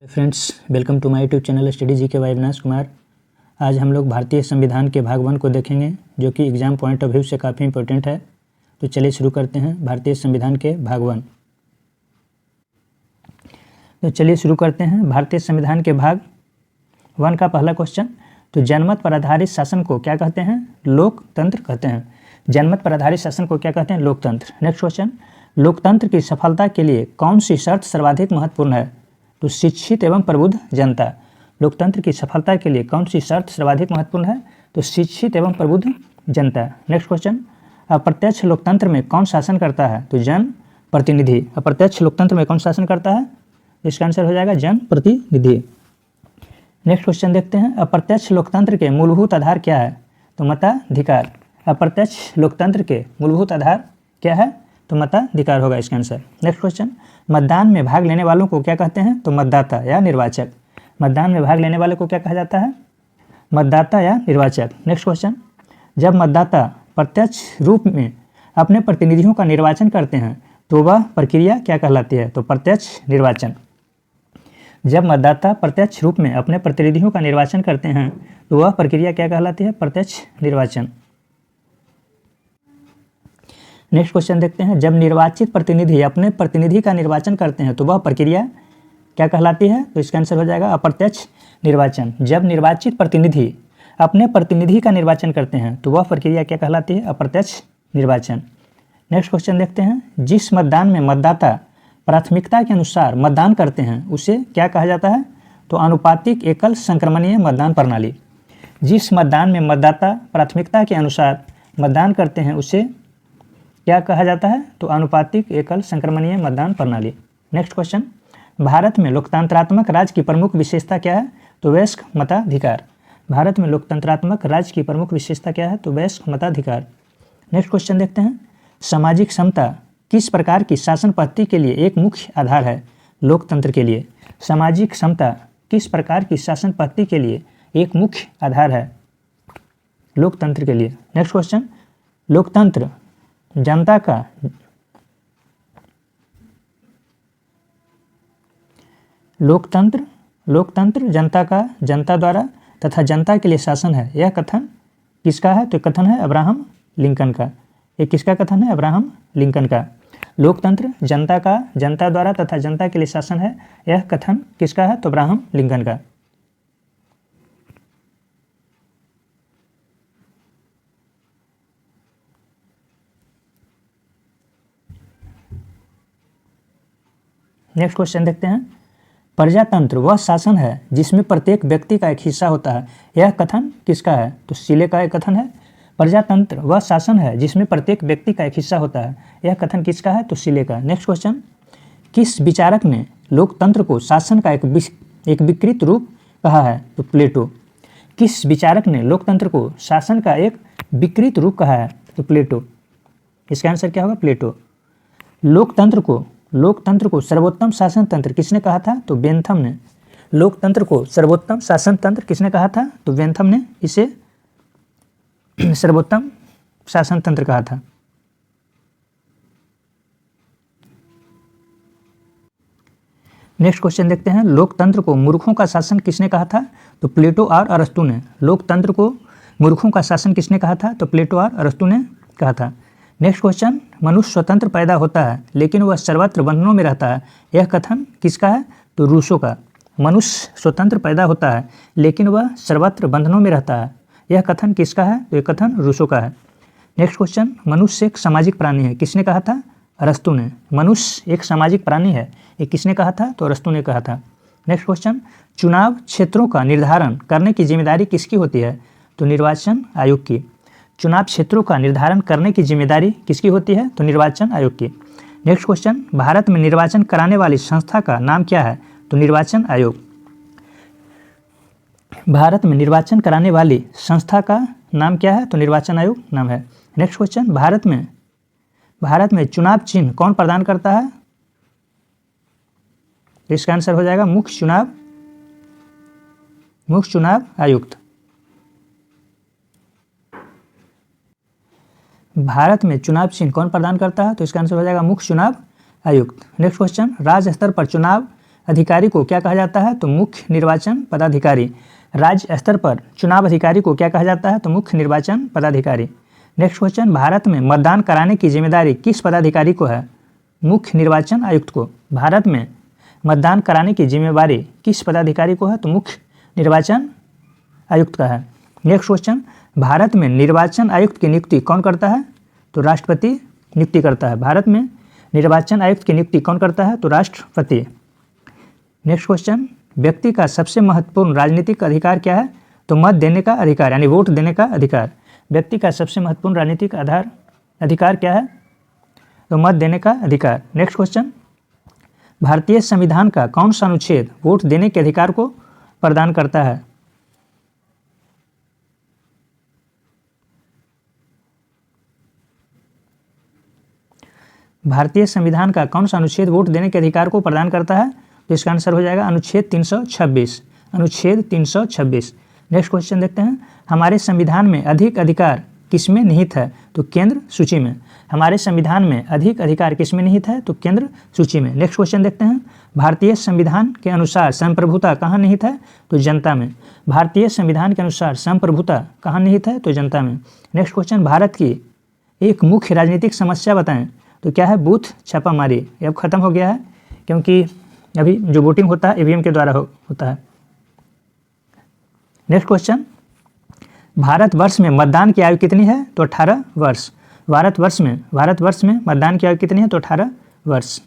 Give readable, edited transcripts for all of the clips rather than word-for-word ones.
Friends, welcome to my YouTube channel study G K by Avinash Kumar. आज हम लोग भारतीय संविधान के भाग 1 को देखेंगे, जो कि एग्ज़ाम पॉइंट ऑफ व्यू से काफ़ी इंपॉर्टेंट है। तो चलिए शुरू करते हैं भारतीय संविधान के भाग 1। तो चलिए शुरू करते हैं भारतीय संविधान के भाग 1 का पहला क्वेश्चन। तो जनमत पर आधारित शासन को क्या कहते हैं? लोकतंत्र कहते हैं। जनमत पर आधारित शासन को क्या कहते हैं? लोकतंत्र। नेक्स्ट क्वेश्चन, लोकतंत्र की सफलता के लिए कौन सी शर्त सर्वाधिक महत्वपूर्ण है? तो शिक्षित एवं प्रबुद्ध जनता। लोकतंत्र की सफलता के लिए कौन सी शर्त सर्वाधिक महत्वपूर्ण है? तो शिक्षित एवं प्रबुद्ध जनता। नेक्स्ट क्वेश्चन, अप्रत्यक्ष लोकतंत्र में कौन शासन करता है? तो जन प्रतिनिधि। अप्रत्यक्ष लोकतंत्र में कौन शासन करता है? इसका आंसर हो जाएगा जन प्रतिनिधि। नेक्स्ट क्वेश्चन देखते हैं, अप्रत्यक्ष लोकतंत्र के मूलभूत आधार क्या है? तो मताधिकार। अप्रत्यक्ष लोकतंत्र के मूलभूत आधार क्या है? तो मताधिकार होगा इसका आंसर। नेक्स्ट क्वेश्चन, मतदान में भाग लेने वालों को क्या कहते हैं? तो मतदाता या निर्वाचक। मतदान में भाग लेने वाले को क्या कहा जाता है? मतदाता या निर्वाचक। नेक्स्ट क्वेश्चन, जब मतदाता प्रत्यक्ष रूप में अपने प्रतिनिधियों का निर्वाचन करते हैं तो वह प्रक्रिया क्या कहलाती है? तो प्रत्यक्ष निर्वाचन। जब मतदाता प्रत्यक्ष रूप में अपने प्रतिनिधियों का निर्वाचन करते हैं तो वह प्रक्रिया क्या कहलाती है? प्रत्यक्ष निर्वाचन। नेक्स्ट क्वेश्चन देखते हैं, जब निर्वाचित प्रतिनिधि अपने प्रतिनिधि का निर्वाचन करते हैं तो वह प्रक्रिया क्या कहलाती है? तो इसका आंसर हो जाएगा अप्रत्यक्ष निर्वाचन। जब निर्वाचित प्रतिनिधि अपने प्रतिनिधि का निर्वाचन करते हैं तो वह प्रक्रिया क्या कहलाती है? अप्रत्यक्ष निर्वाचन। नेक्स्ट क्वेश्चन देखते हैं, जिस मतदान में मतदाता प्राथमिकता के अनुसार मतदान करते हैं उसे क्या कहा जाता है? तो आनुपातिक एकल संक्रमणीय मतदान प्रणाली। जिस मतदान में मतदाता प्राथमिकता के अनुसार मतदान करते हैं उसे क्या कहा जाता है? तो आनुपातिक एकल संक्रमणीय मतदान प्रणाली। नेक्स्ट क्वेश्चन, भारत में लोकतंत्रात्मक राज्य की प्रमुख विशेषता क्या है? तो वयस्क मताधिकार। भारत में लोकतंत्रात्मक राज्य की प्रमुख विशेषता क्या है? तो वयस्क मताधिकार। नेक्स्ट क्वेश्चन देखते हैं, सामाजिक समता किस प्रकार की शासन पद्धति के लिए एक मुख्य आधार है? लोकतंत्र के लिए सामाजिक समता किस प्रकार की शासन पद्धति के लिए एक मुख्य आधार है? लोकतंत्र के लिए। नेक्स्ट क्वेश्चन, लोकतंत्र जनता का जनता द्वारा तथा जनता के लिए शासन है। यह कथन किसका है? तो कथन है अब्राहम लिंकन का। ये किसका कथन है? अब्राहम लिंकन का। लोकतंत्र जनता का जनता द्वारा तथा जनता के लिए शासन है, यह कथन किसका है? तो अब्राहम लिंकन का। नेक्स्ट क्वेश्चन देखते हैं, प्रजातंत्र वह शासन है जिसमें प्रत्येक व्यक्ति का एक हिस्सा होता है। यह कथन किसका है? तो सीले का एक कथन है। प्रजातंत्र वह शासन है जिसमें प्रत्येक व्यक्ति का एक हिस्सा होता है। यह कथन किसका है? तो सीले का। नेक्स्ट क्वेश्चन, किस विचारक ने लोकतंत्र को शासन का एक विकृत रूप कहा है? तो प्लेटो। किस विचारक ने लोकतंत्र को शासन का एक विकृत रूप कहा है? तो प्लेटो। इसका आंसर क्या होगा? प्लेटो। लोकतंत्र को सर्वोत्तम शासन तंत्र किसने कहा था? तो बेंथम ने। लोकतंत्र को सर्वोत्तम शासन तंत्र किसने कहा था? तो बेंथम ने इसे सर्वोत्तम शासन तंत्र कहा था। नेक्स्ट क्वेश्चन देखते हैं, लोकतंत्र को मूर्खों का शासन किसने कहा था? तो प्लेटो और अरस्तु ने। लोकतंत्र को मूर्खों का शासन किसने कहा था? तो प्लेटो और अरस्तु ने कहा था। नेक्स्ट क्वेश्चन, मनुष्य स्वतंत्र पैदा होता है लेकिन वह सर्वत्र बंधनों में रहता है। यह कथन किसका है? तो रूसो का। मनुष्य स्वतंत्र पैदा होता है लेकिन वह सर्वत्र बंधनों में रहता है। यह कथन किसका है? तो यह कथन रूसो का है। नेक्स्ट क्वेश्चन, मनुष्य एक सामाजिक प्राणी है। किसने कहा था? अरस्तु ने। मनुष्य एक सामाजिक प्राणी है, ये किसने कहा था? तो अरस्तु ने कहा था। नेक्स्ट क्वेश्चन, चुनाव क्षेत्रों का निर्धारण करने की जिम्मेदारी किसकी होती है? तो निर्वाचन आयोग की। चुनाव क्षेत्रों का निर्धारण करने की जिम्मेदारी किसकी होती है? तो निर्वाचन आयोग की। नेक्स्ट क्वेश्चन, भारत में निर्वाचन कराने वाली संस्था का नाम क्या है? तो निर्वाचन आयोग। भारत में निर्वाचन कराने वाली संस्था का नाम क्या है? तो निर्वाचन आयोग नाम है। नेक्स्ट क्वेश्चन, भारत में चुनाव चिन्ह कौन प्रदान करता है? इसका आंसर हो जाएगा मुख्य चुनाव आयुक्त। भारत में चुनाव चिन्ह कौन प्रदान करता है? तो इसका आंसर हो जाएगा मुख्य चुनाव आयुक्त। नेक्स्ट क्वेश्चन, राज्य स्तर पर चुनाव अधिकारी को क्या कहा जाता है? तो मुख्य निर्वाचन पदाधिकारी। राज्य स्तर पर चुनाव अधिकारी को क्या कहा जाता है? तो मुख्य निर्वाचन पदाधिकारी। नेक्स्ट क्वेश्चन, भारत में मतदान कराने की जिम्मेदारी किस पदाधिकारी को है? मुख्य निर्वाचन आयुक्त को। भारत में मतदान कराने की जिम्मेदारी किस पदाधिकारी को है? तो मुख्य निर्वाचन आयुक्त का है। नेक्स्ट क्वेश्चन, भारत में निर्वाचन आयुक्त की नियुक्ति कौन करता है? तो राष्ट्रपति नियुक्ति करता है। भारत में निर्वाचन आयुक्त की नियुक्ति कौन करता है? तो राष्ट्रपति। नेक्स्ट क्वेश्चन, व्यक्ति का सबसे महत्वपूर्ण राजनीतिक अधिकार क्या है? तो मत देने का अधिकार, यानी वोट देने का अधिकार। व्यक्ति का सबसे महत्वपूर्ण राजनीतिक अधिकार क्या है? तो मत देने का अधिकार। नेक्स्ट क्वेश्चन, भारतीय संविधान का कौन सा अनुच्छेद वोट देने के अधिकार को प्रदान करता है? भारतीय संविधान का कौन सा अनुच्छेद वोट देने के अधिकार को प्रदान करता है? तो इसका आंसर हो जाएगा अनुच्छेद 326। अनुच्छेद 326। नेक्स्ट क्वेश्चन देखते हैं, हमारे संविधान में अधिक अधिकार किसमें निहित है? तो केंद्र सूची में। हमारे संविधान में अधिक अधिकार किसमें निहित है? तो केंद्र सूची में। नेक्स्ट क्वेश्चन देखते हैं, भारतीय संविधान के अनुसार संप्रभुता कहाँ निहित है? तो जनता में। भारतीय संविधान के अनुसार संप्रभुता कहाँ निहित है? तो जनता में। नेक्स्ट क्वेश्चन, भारत की एक मुख्य राजनीतिक समस्या बताएं। तो क्या है? बूथ छापामारी। ये अब खत्म हो गया है, क्योंकि अभी जो वोटिंग होता है ईवीएम के द्वारा होता है। नेक्स्ट क्वेश्चन, भारतवर्ष में मतदान की आयु कितनी है? तो 18 वर्ष। भारतवर्ष में मतदान की आयु कितनी है? तो 18 वर्ष।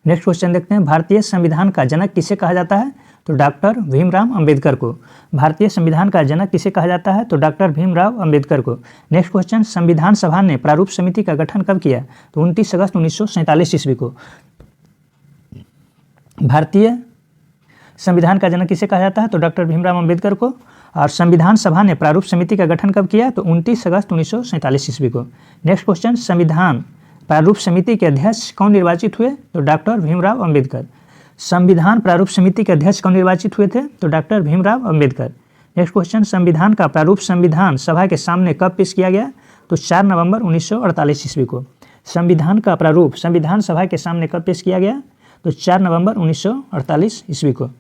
नेक्स्ट क्वेश्चन देखते हैं, भारतीय संविधान का जनक किसे कहा जाता है? तो डॉक्टर भीमराव अंबेडकर को। भारतीय संविधान का जनक किसे कहा जाता है? तो डॉक्टर भीमराव अंबेडकर को। नेक्स्ट क्वेश्चन, संविधान सभा ने प्रारूप समिति का गठन कब किया? तो 29 अगस्त 1947 ईस्वी को। भारतीय संविधान का जनक किसे कहा जाता है? तो डॉक्टर भीमराव अंबेडकर को। और संविधान सभा ने प्रारूप समिति का गठन कब किया? तो 29 अगस्त 1947 ईस्वी को। नेक्स्ट क्वेश्चन, संविधान प्रारूप समिति के अध्यक्ष कौन निर्वाचित हुए? तो डॉक्टर भीमराव अंबेडकर। संविधान प्रारूप समिति के अध्यक्ष कौन निर्वाचित हुए थे? तो doctor Bhimrao Ambedkar. Next question, संविधान का प्रारूप संविधान सभा के सामने कब पेश किया गया? तो 4 नवंबर 1948 ईस्वी को। संविधान का प्रारूप संविधान सभा के सामने कब पेश किया गया? तो 4 नवंबर 1948 ईस्वी को।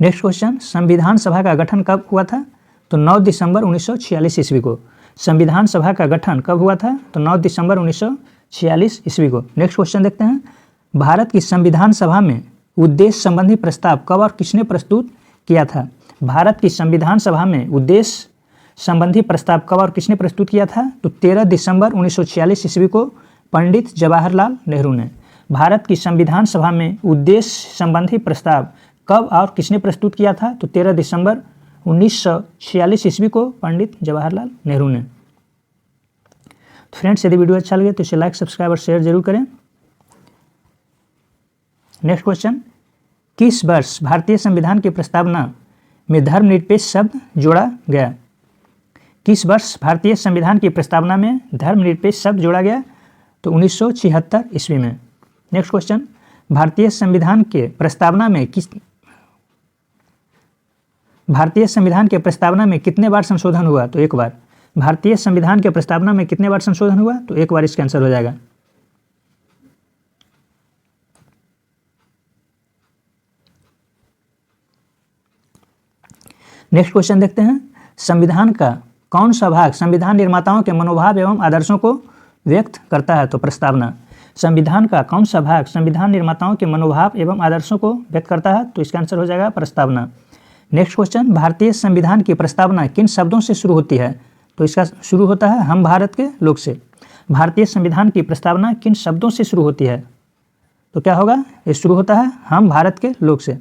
नेक्स्ट क्वेश्चन, संविधान सभा का गठन कब हुआ था? तो 9 दिसंबर 1946 ईस्वी को। संविधान सभा का गठन कब हुआ था? तो 9 दिसंबर 1946 ईस्वी को। नेक्स्ट क्वेश्चन देखते हैं, भारत की संविधान सभा में उद्देश्य संबंधी प्रस्ताव कब और किसने प्रस्तुत किया था? भारत की संविधान सभा में उद्देश्य संबंधी प्रस्ताव कब और किसने प्रस्तुत किया था? तो 13 दिसंबर 1946 ईस्वी को पंडित जवाहरलाल नेहरू ने। भारत की संविधान सभा में उद्देश्य संबंधी प्रस्ताव कब और किसने प्रस्तुत किया था? तो 13 दिसंबर 1946 ईस्वी को पंडित जवाहरलाल नेहरू ने। तो फ्रेंड्स, यदि वीडियो अच्छा लगे तो इसे लाइक, सब्सक्राइब और शेयर जरूर करें। नेक्स्ट क्वेश्चन, किस वर्ष भारतीय संविधान की प्रस्तावना में धर्मनिरपेक्ष शब्द जोड़ा गया? किस वर्ष भारतीय संविधान की प्रस्तावना में धर्मनिरपेक्ष शब्द जोड़ा गया? तो 1976 ईस्वी में। नेक्स्ट क्वेश्चन, भारतीय संविधान के प्रस्तावना में कितने बार संशोधन हुआ? तो एक बार। भारतीय संविधान के प्रस्तावना में कितने बार संशोधन हुआ? तो एक बार इसका आंसर हो जाएगा। नेक्स्ट क्वेश्चन देखते हैं, संविधान का कौन सा भाग संविधान निर्माताओं के मनोभाव एवं आदर्शों को व्यक्त करता है? तो प्रस्तावना। संविधान का कौन सा भाग संविधान निर्माताओं के मनोभाव एवं आदर्शों को व्यक्त करता है? तो इसका आंसर हो जाएगा प्रस्तावना। नेक्स्ट क्वेश्चन, भारतीय संविधान की प्रस्तावना किन शब्दों से शुरू होती है? तो इसका शुरू होता है हम भारत के लोग से। भारतीय संविधान की प्रस्तावना किन शब्दों से शुरू होती है? तो क्या होगा? ये शुरू होता है हम भारत के लोग से।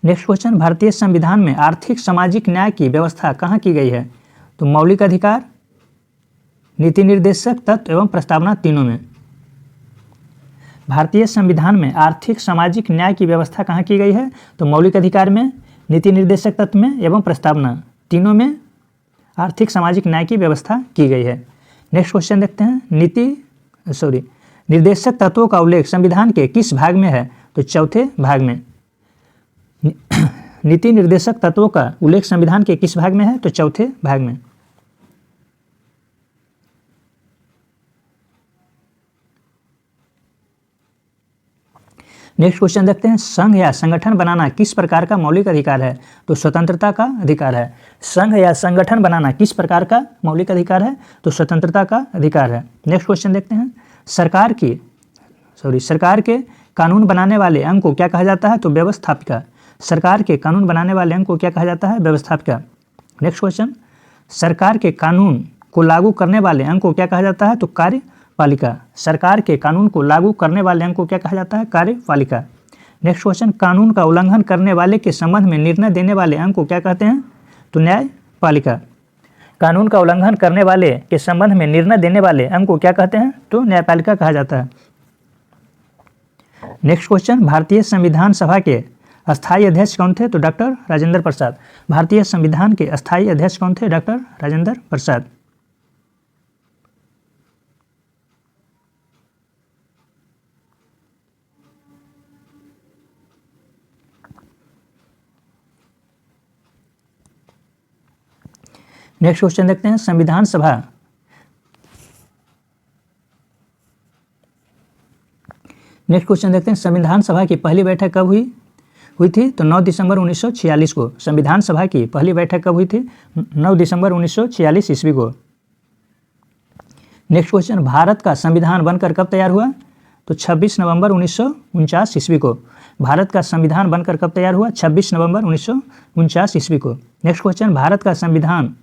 नेक्स्ट क्वेश्चन, भारतीय संविधान में आर्थिक सामाजिक न्याय की व्यवस्था कहाँ की गई है? तो मौलिक अधिकार, नीति निर्देशक तत्व एवं प्रस्तावना, तीनों में। भारतीय संविधान में आर्थिक सामाजिक न्याय की व्यवस्था कहाँ की गई है? तो मौलिक अधिकार में, नीति निर्देशक तत्व में एवं प्रस्तावना, तीनों में आर्थिक सामाजिक न्याय की व्यवस्था की गई है। नेक्स्ट क्वेश्चन देखते हैं, निर्देशक तत्वों का उल्लेख संविधान के किस भाग में है? तो चौथे भाग में। नीति निर्देशक तत्वों का उल्लेख संविधान के किस भाग में है? तो चौथे भाग में। नेक्स्ट क्वेश्चन देखते हैं, संघ या संगठन बनाना किस प्रकार का मौलिक अधिकार है? तो स्वतंत्रता का अधिकार है। संघ या संगठन बनाना किस प्रकार का मौलिक अधिकार है? तो स्वतंत्रता का अधिकार है। नेक्स्ट क्वेश्चन देखते हैं, सरकार के कानून बनाने वाले अंग को क्या कहा जाता है? तो व्यवस्थापिका। सरकार के कानून बनाने वाले अंग को क्या कहा जाता है? व्यवस्थापिका। नेक्स्ट क्वेश्चन, सरकार के कानून को लागू करने वाले अंग को क्या कहा जाता है? तो कार्यपालिका। सरकार के कानून को लागू करने वाले अंग को क्या कहा जाता है? कार्यपालिका। नेक्स्ट क्वेश्चन, कानून का उल्लंघन करने वाले के संबंध में निर्णय देने वाले अंग को क्या कहते हैं? तो न्यायपालिका। कानून का उल्लंघन करने वाले के संबंध में निर्णय देने वाले अंग को क्या कहते हैं? तो न्यायपालिका कहा जाता है। नेक्स्ट क्वेश्चन, भारतीय संविधान सभा के अस्थायी अध्यक्ष कौन थे? तो डॉक्टर राजेंद्र प्रसाद। भारतीय संविधान के अस्थायी अध्यक्ष कौन थे? Doctor Rajendra Prasad. Next question देखते हैं, संविधान सभा संविधान सभा की पहली बैठक कब हुई थी? तो 9 दिसंबर 1946 को। संविधान सभा की पहली बैठक कब हुई थी? 9 दिसंबर 1946 ईस्वी को। नेक्स्ट क्वेश्चन, भारत का संविधान बनकर कब तैयार हुआ? तो 26 नवंबर 1949 ईस्वी को। भारत का संविधान बनकर कब तैयार हुआ? 26 नवंबर 1949 ईस्वी को। नेक्स्ट क्वेश्चन, भारत का संविधान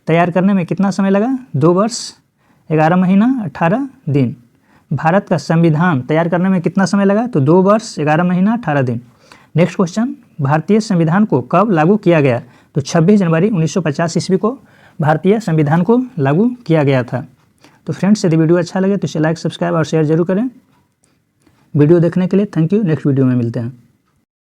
तैयार करने में कितना समय लगा? 2 वर्ष 11 महीना 18 दिन। भारत का संविधान तैयार करने में कितना समय लगा? तो 2 वर्ष 11 महीना 18 दिन। नेक्स्ट क्वेश्चन, भारतीय संविधान को कब लागू किया गया? तो 26 जनवरी 1950 ईस्वी को भारतीय संविधान को लागू किया गया था। तो फ्रेंड्स, यदि वीडियो अच्छा लगे तो इसे लाइक, सब्सक्राइब और शेयर जरूर करें। वीडियो देखने के लिए थैंक यू। नेक्स्ट वीडियो में मिलते हैं।